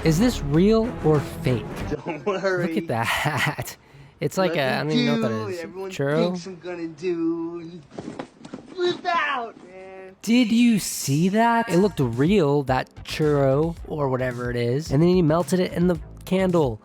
Is this real or fake? Don't worry. Look at that. It's like I don't even know what that is. Everyone Churro? thinks I'm gonna do. Flip out, man. Did you see that? It looked real, that churro or whatever it is. And then he melted it in the candle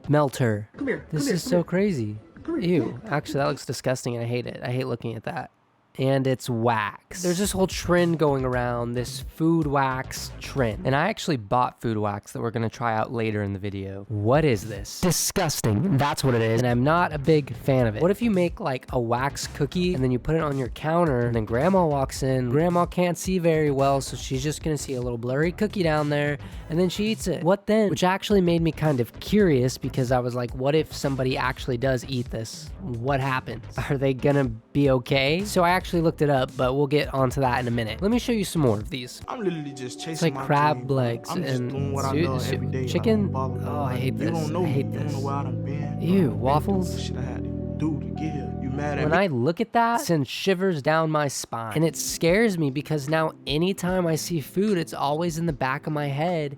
melter. Come here. This is so crazy. Ew. Actually, that looks disgusting and I hate it. I hate looking at that. And it's wax. There's this whole trend going around, this food wax trend. And I actually bought food wax that we're gonna try out later in the video. What is this? Disgusting, that's what it is. And I'm not a big fan of it. What if you make like a wax cookie and then you put it on your counter and then grandma walks in, grandma can't see very well, so she's just gonna see a little blurry cookie down there and then she eats it. What then? Which actually made me kind of curious because I was like, what if somebody actually does eat this? What happens? Are they gonna be okay? So I actually looked it up, but we'll get onto that in a minute. Let me show you some more of these. I'm literally just chasing It's like my crab dream. legs I'm just and doing what I love every day. chicken. Like, Oh, I hate you this. don't know I hate me. You this. don't know where I done been. Ew, I've been waffles? through the shit I had to do to get here. You mad at When me? I look at that, it sends shivers down my spine. And it scares me because now anytime I see food, it's always in the back of my head.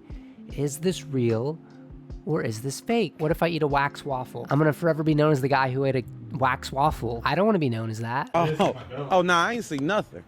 Is this real or is this fake? What if I eat a wax waffle? I'm gonna forever be known as the guy who ate a wax waffle. I don't wanna be known as that. Oh, nah, I ain't seen nothing.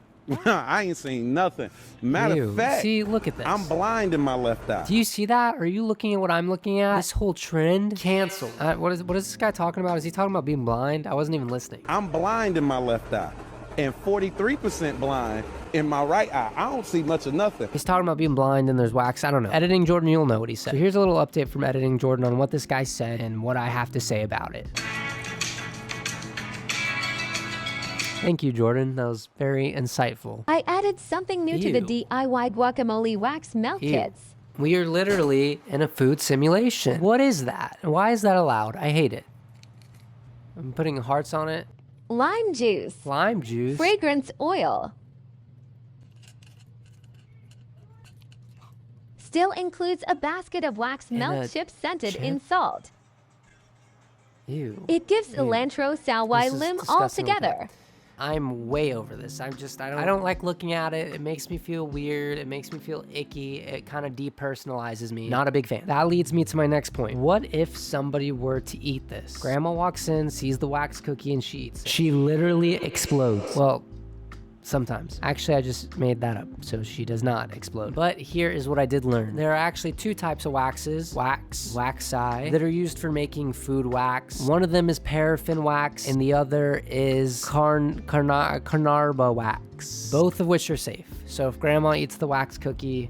I ain't seen nothing. Matter Ew. of fact, See, look at this. I'm blind in my left eye. Do you see that? Are you looking at what I'm looking at? This whole trend? Canceled. What is this guy talking about? Is he talking about being blind? I wasn't even listening. I'm blind in my left eye and 43% blind in my right eye. I don't see much of nothing. He's talking about being blind and there's wax. I don't know. Editing Jordan, you'll know what he said. So here's a little update from Editing Jordan on what this guy said and what I have to say about it. Thank you, Jordan. That was very insightful. I added something new to the Ew. DIY guacamole wax melt Ew. kits. We are literally in a food simulation. What is that? Why is that allowed? I hate it. I'm putting hearts on it. Lime juice. Lime juice. Fragrance oil. Still includes a basket of wax And a melt chips scented chip? in salt. Ew. It gives Ew. cilantro, salwai, This is lim disgusting all with together. that. I'm way over this. I don't like looking at it. It makes me feel weird. It makes me feel icky. It kind of depersonalizes me. Not a big fan. That leads me to my next point. What if somebody were to eat this? Grandma walks in, sees the wax cookie, and she eats it. She literally explodes. Well, sometimes. Actually, I just made that up, so she does not explode. But here is what I did learn. There are actually two types of waxes, waxi, that are used for making food wax. One of them is paraffin wax, and the other is carnarba wax, both of which are safe. So if grandma eats the wax cookie,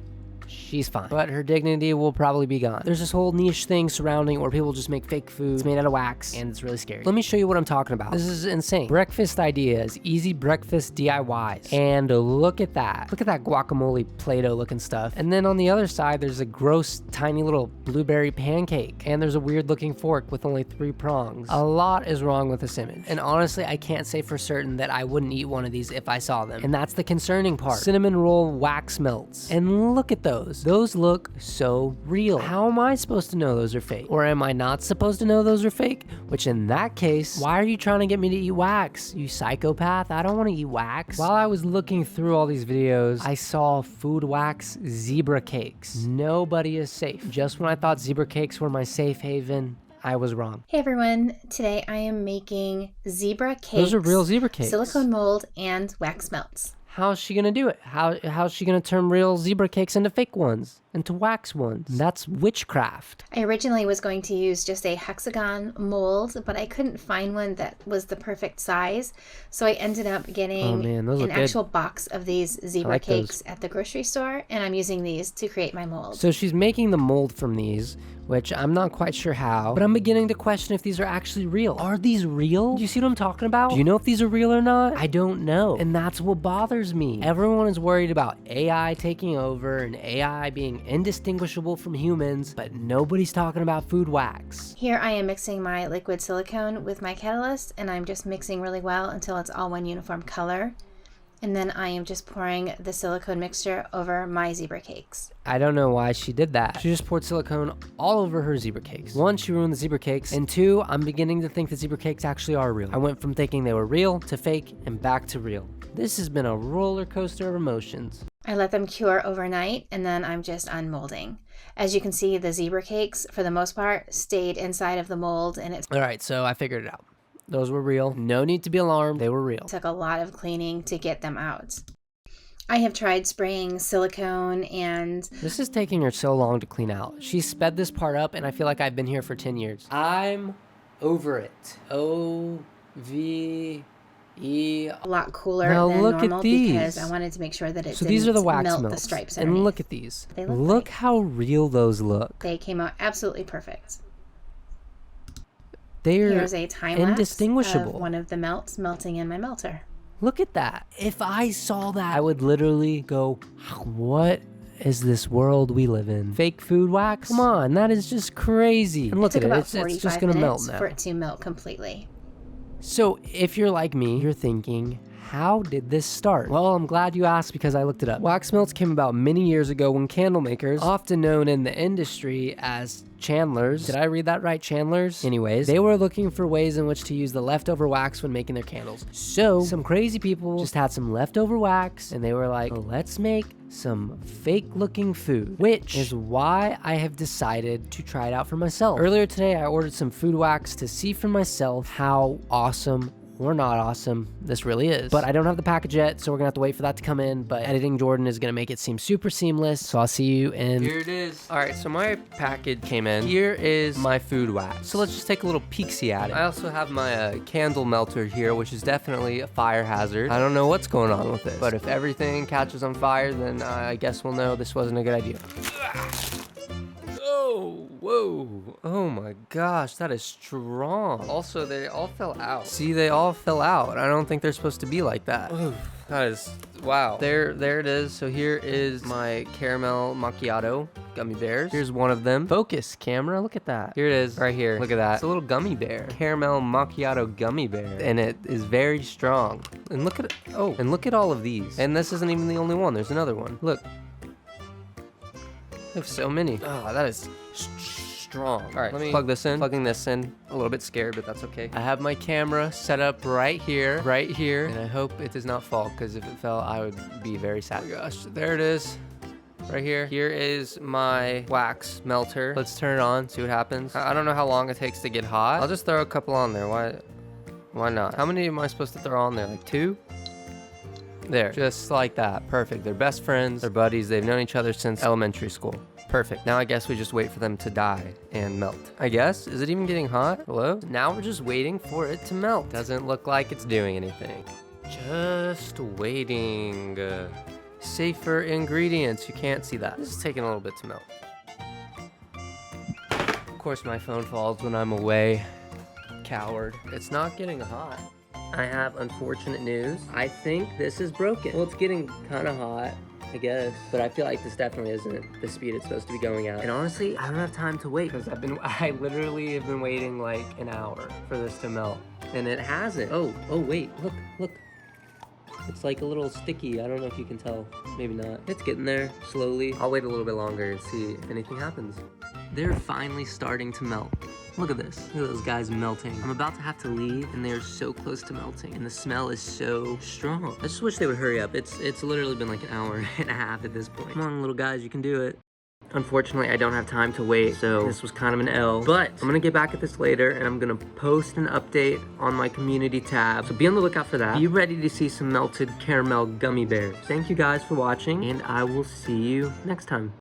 she's fine, but her dignity will probably be gone. There's this whole niche thing surrounding where people just make fake foods made out of wax, and it's really scary. Let me show you what I'm talking about. This is insane. Breakfast ideas, easy breakfast DIYs. And look at that. Look at that guacamole Play-Doh looking stuff. And then on the other side, there's a gross, tiny little blueberry pancake. And there's a weird looking fork with only 3 prongs. A lot is wrong with this image. And honestly, I can't say for certain that I wouldn't eat one of these if I saw them. And that's the concerning part. Cinnamon roll wax melts. And look at those. Those look so real. How am I supposed to know those are fake? Or am I not supposed to know those are fake? Which in that case, why are you trying to get me to eat wax? You psychopath, I don't want to eat wax. While I was looking through all these videos, I saw food wax zebra cakes. Nobody is safe. Just when I thought zebra cakes were my safe haven, I was wrong. Hey everyone, today I am making zebra cakes. Those are real zebra cakes. Silicone mold and wax melts. How's she gonna do it? How's she gonna turn real zebra cakes into fake ones? Into wax ones? That's witchcraft. I originally was going to use just a hexagon mold, but I couldn't find one that was the perfect size. So I ended up getting those an look good. actual box of these zebra like those. cakes at the grocery store, and I'm using these to create my mold. So she's making the mold from these, which I'm not quite sure how, but I'm beginning to question if these are actually real. Are these real? Do you see what I'm talking about? Do you know if these are real or not? I don't know. And that's what bothers me. Everyone is worried about AI taking over and AI being indistinguishable from humans, but nobody's talking about food wax. Here I am mixing my liquid silicone with my catalyst, and I'm just mixing really well until it's all one uniform color. And then I am just pouring the silicone mixture over my zebra cakes. I don't know why she did that. She just poured silicone all over her zebra cakes. 1, she ruined the zebra cakes, and 2, I'm beginning to think the zebra cakes actually are real. I went from thinking they were real to fake and back to real. This has been a roller coaster of emotions. I let them cure overnight, and then I'm just unmolding. As you can see, the zebra cakes, for the most part, stayed inside of the mold, and it All right, so I figured it out. Those were real. No need to be alarmed. They were real. took a lot of cleaning to get them out. I have tried spraying silicone and This is taking her so long to clean out. She sped this part up, and I feel like I've been here for 10 years. I'm over it. O-V-E. a lot cooler Now than look at normal these. because I wanted to make sure that it So these are the wax melt the melts. stripes And underneath. look at these. They look Look great. how real those look. They came out absolutely perfect. They're Here's a time lapse indistinguishable. of one of the melts melting in my melter. Look at that. If I saw that, I would literally go, what is this world we live in? Fake food wax? Come on, that is just crazy. And look It took at it, about it's 45 just gonna melt minutes now. for it to melt completely. So if you're like me, you're thinking, how did this start? Well, I'm glad you asked because I looked it up. Wax melts came about many years ago when candle makers, often known in the industry as chandlers. Did I read that right? Chandlers? Anyways, they were looking for ways in which to use the leftover wax when making their candles. So some crazy people just had some leftover wax and they were like, let's make some fake looking food, which is why I have decided to try it out for myself. Earlier today, I ordered some food wax to see for myself how awesome or not awesome this really is. But I don't have the package yet, so we're gonna have to wait for that to come in, but editing Jordan is gonna make it seem super seamless, so I'll see you in... Here it is. All right, so my package came in. Here is my food wax. So let's just take a little peek-see at it. I also have my candle melter here, which is definitely a fire hazard. I don't know what's going on with this, but if everything catches on fire, then I guess we'll know this wasn't a good idea. Oh, whoa. Oh my gosh, that is strong. Also, they all fell out. See, they all fell out. I don't think they're supposed to be like that. Oof, that is, wow. There it is. So here is my caramel macchiato gummy bears. Here's one of them. Focus, camera, look at that. Here it is, right here. Look at that. It's a little gummy bear. Caramel macchiato gummy bear. And it is very strong. And look at it. Oh, and look at all of these. And this isn't even the only one. There's another one. Look. I have so many. Oh, that is strong. All right, let me plug this in. Plugging this in. A little bit scared, but that's okay. I have my camera set up right here, and I hope it does not fall, because if it fell, I would be very sad. Oh my gosh, there it is. Right here. Here is my wax melter. Let's turn it on, see what happens. I don't know how long it takes to get hot. I'll just throw a couple on there. Why not? How many am I supposed to throw on there? Like 2? There, just like that. Perfect. They're best friends, they're buddies, they've known each other since elementary school. Perfect. Now I guess we just wait for them to die and melt. I guess? Is it even getting hot? Hello? Now we're just waiting for it to melt. Doesn't look like it's doing anything. Just waiting. Safer ingredients. You can't see that. This is taking a little bit to melt. Of course my phone falls when I'm away. Coward. It's not getting hot. I have unfortunate news. I think this is broken. Well, it's getting kind of hot, I guess, but I feel like this definitely isn't the speed it's supposed to be going at. And honestly, I don't have time to wait because I literally have been waiting like an hour for this to melt, and it hasn't. Oh, wait, look. It's like a little sticky. I don't know if you can tell. Maybe not. It's getting there slowly. I'll wait a little bit longer and see if anything happens. They're finally starting to melt. Look at this. Look at those guys melting. I'm about to have to leave, and they're so close to melting, and the smell is so strong. I just wish they would hurry up. It's literally been like an hour and a half at this point. Come on, little guys, you can do it. Unfortunately, I don't have time to wait, so this was kind of an L. But I'm gonna get back at this later, and I'm gonna post an update on my community tab. So be on the lookout for that. Be ready to see some melted caramel gummy bears. Thank you guys for watching, and I will see you next time.